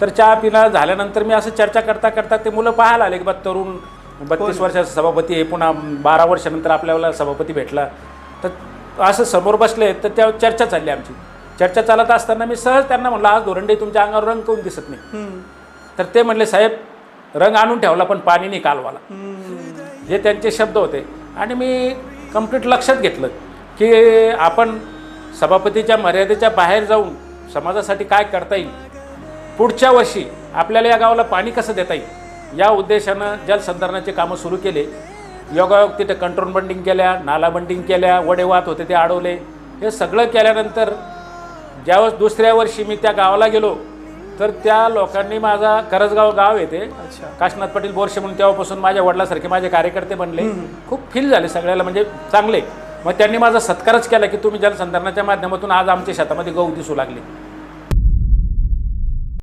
तर चहा पिणं झाल्यानंतर मी असं चर्चा करता करता ते मुलं पाहायला आले की बा तरुण 32 वर्षाचा सभापती आहे, पुन्हा 12 वर्षानंतर आपल्याला सभापती भेटला. तर असं समोर बसले तर त्या चर्चा चालली आमची. चर्चा चालत असताना मी सहज त्यांना म्हणलं, आज धोरंडे तुमच्या अंगावर रंग काऊन दिसत नाही? तर ते म्हणले, साहेब रंग आणून ठेवला पण पाणी नाही कालवाला. हे त्यांचे शब्द होते. आणि मी कंप्लीट लक्षात घेतलं की आपण सभापतीच्या मर्यादेच्या बाहेर जाऊन समाजासाठी काय करता येईल, पुढच्या वर्षी आपल्याला या गावाला पाणी कसं देता येईल, या उद्देशानं जलसंधारणाचे कामं सुरू केले. योगायोग तिथे कंट्रोल बंडिंग केल्या, नाला बंडिंग केल्या, वडे वाहत होते ते अडवले. हे सगळं केल्यानंतर ज्यावेळेस दुसऱ्या वर्षी मी त्या गावाला गेलो तर त्या लोकांनी, माझा करजगाव गाव येते, काशीनाथ पाटील बोरशे म्हणून, तेव्हापासून माझ्या वडिलांसारखे माझे कार्यकर्ते बनले. खूप फील झाले सगळ्याला, म्हणजे चांगले. मग त्यांनी माझा सत्कारच केला की तुम्ही जलसंधारणाच्या माध्यमातून आज आमच्या शेतामध्ये गहू दिसू लागले.